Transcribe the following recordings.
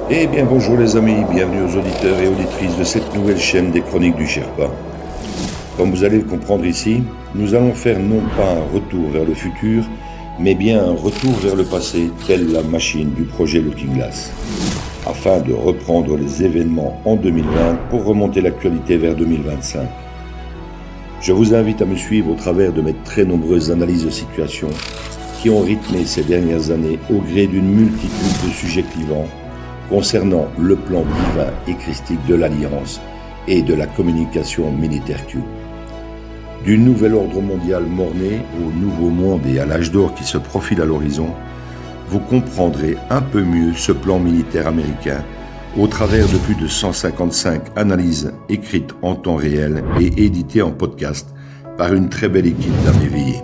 Eh bien bonjour les amis, bienvenue aux auditeurs et auditrices de cette nouvelle chaîne des Chroniques du Sherpa. Comme vous allez le comprendre ici, nous allons faire non pas un retour vers le futur, mais bien un retour vers le passé, telle la machine du projet Looking Glass, afin de reprendre les événements en 2020 pour remonter l'actualité vers 2025. Je vous invite à me suivre au travers de mes très nombreuses analyses de situation qui ont rythmé ces dernières années au gré d'une multitude de sujets clivants concernant le plan divin et christique de l'Alliance et de la communication militaire Q. Du nouvel ordre mondial mort-né au nouveau monde et à l'âge d'or qui se profile à l'horizon, vous comprendrez un peu mieux ce plan militaire américain au travers de plus de 155 analyses écrites en temps réel et éditées en podcast par une très belle équipe d'âmes éveillées.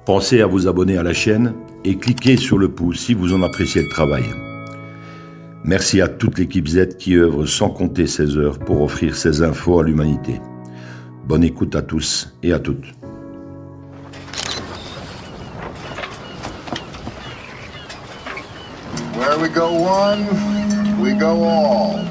Pensez à vous abonner à la chaîne et cliquez sur le pouce si vous en appréciez le travail. Merci à toute l'équipe Z qui œuvre sans compter ses heures pour offrir ces infos à l'humanité. Bonne écoute à tous et à toutes. Where we go one, we go all.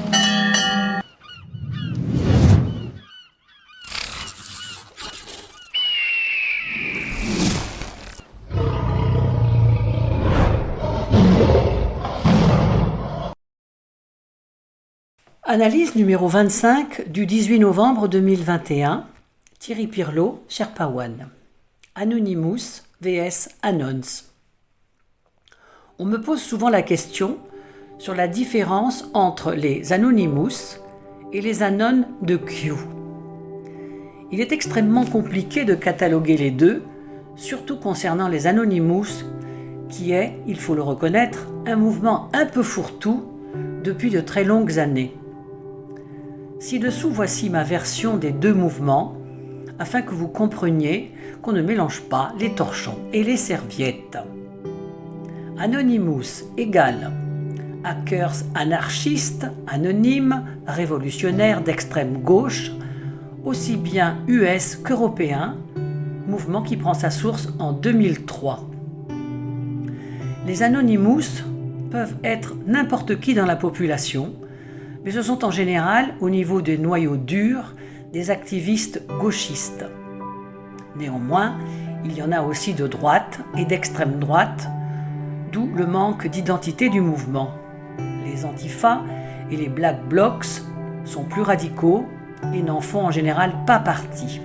Analyse numéro 25 du 18 novembre 2021. Thierry Pirlot, Sherpa One. Anonymous vs Anons. On me pose souvent la question sur la différence entre les Anonymous et les Anons de Q. Il est extrêmement compliqué de cataloguer les deux, surtout concernant les Anonymous, qui est, il faut le reconnaître, un mouvement un peu fourre-tout depuis de très longues années. Ci-dessous, voici ma version des deux mouvements, afin que vous compreniez qu'on ne mélange pas les torchons et les serviettes. Anonymous égale hackers anarchistes, anonymes, révolutionnaires d'extrême gauche, aussi bien US qu'européens, mouvement qui prend sa source en 2003. Les Anonymous peuvent être n'importe qui dans la population, mais ce sont en général, au niveau des noyaux durs, des activistes gauchistes. Néanmoins, il y en a aussi de droite et d'extrême droite, d'où le manque d'identité du mouvement. Les antifas et les black blocs sont plus radicaux et n'en font en général pas partie.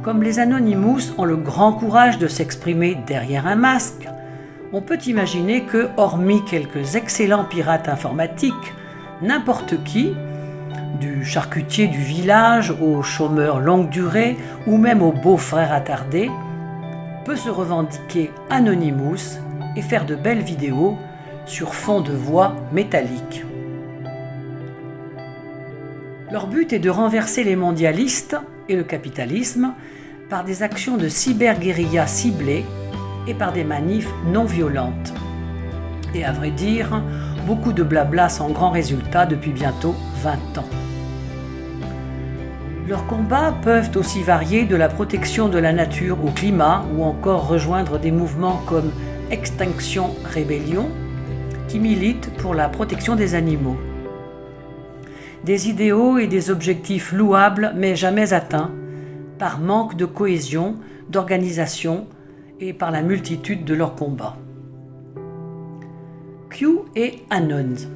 Comme les Anonymous ont le grand courage de s'exprimer derrière un masque, on peut imaginer que, hormis quelques excellents pirates informatiques, n'importe qui, du charcutier du village au chômeur longue durée ou même au beau-frère attardé, peut se revendiquer Anonymous et faire de belles vidéos sur fond de voix métallique. Leur but est de renverser les mondialistes et le capitalisme par des actions de cyberguérilla ciblées et par des manifs non violentes. Et à vrai dire, beaucoup de blabla sans grand résultat depuis bientôt 20 ans. Leurs combats peuvent aussi varier de la protection de la nature au climat ou encore rejoindre des mouvements comme Extinction Rebellion qui militent pour la protection des animaux. Des idéaux et des objectifs louables mais jamais atteints par manque de cohésion, d'organisation et par la multitude de leurs combats. Q et Anons.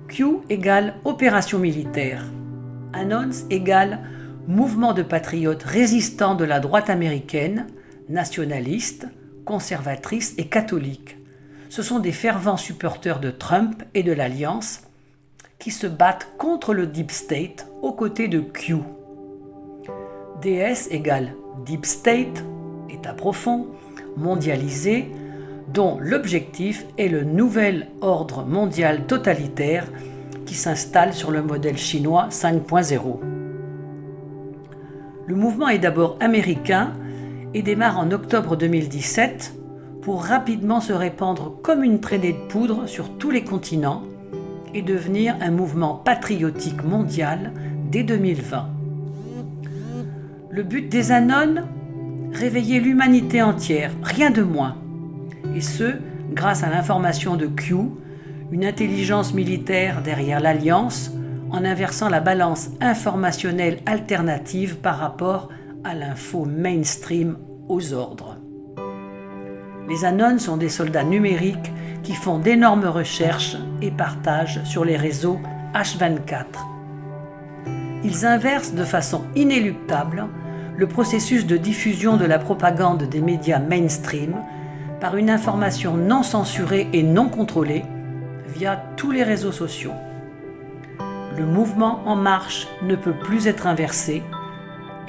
Q égale opération militaire. Anons égale mouvement de patriotes résistants de la droite américaine, nationalistes, conservatrices et catholiques. Ce sont des fervents supporters de Trump et de l'Alliance qui se battent contre le Deep State aux côtés de Q. DS égale Deep State, État profond, mondialisé, dont l'objectif est le nouvel ordre mondial totalitaire qui s'installe sur le modèle chinois 5.0. Le mouvement est d'abord américain et démarre en octobre 2017 pour rapidement se répandre comme une traînée de poudre sur tous les continents et devenir un mouvement patriotique mondial dès 2020. Le but des Anons ? Réveiller l'humanité entière, rien de moins. Et ce, grâce à l'information de Q, une intelligence militaire derrière l'Alliance, en inversant la balance informationnelle alternative par rapport à l'info mainstream aux ordres. Les Anons sont des soldats numériques qui font d'énormes recherches et partagent sur les réseaux H24. Ils inversent de façon inéluctable le processus de diffusion de la propagande des médias mainstream par une information non censurée et non contrôlée via tous les réseaux sociaux. Le mouvement En Marche ne peut plus être inversé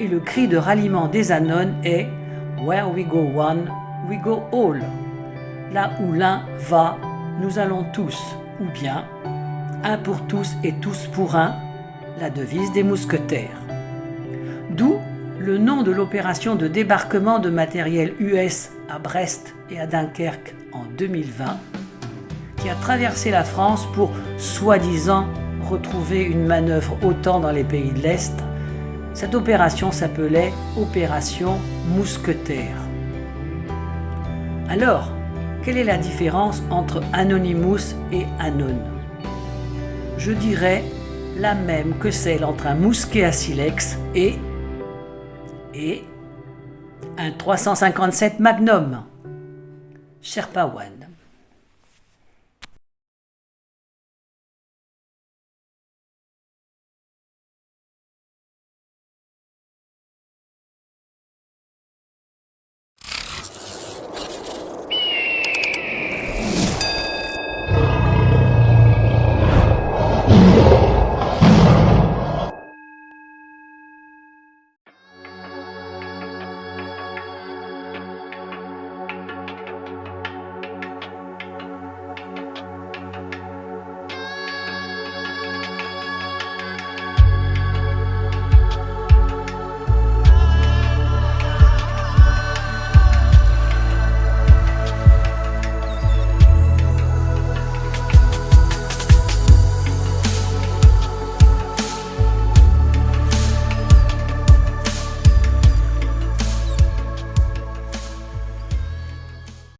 et le cri de ralliement des Anons est « Where we go one, we go all ». Là où l'un va, nous allons tous, ou bien « Un pour tous et tous pour un », la devise des mousquetaires. D'où le nom de l'opération de débarquement de matériel US à Brest et à Dunkerque en 2020, qui a traversé la France pour, soi-disant, retrouver une manœuvre OTAN dans les pays de l'Est. Cette opération s'appelait Opération Mousquetaire. Alors, quelle est la différence entre Anonymous et Anon ? Je dirais la même que celle entre un mousquet à silex et un 357 Magnum. Sherpa One.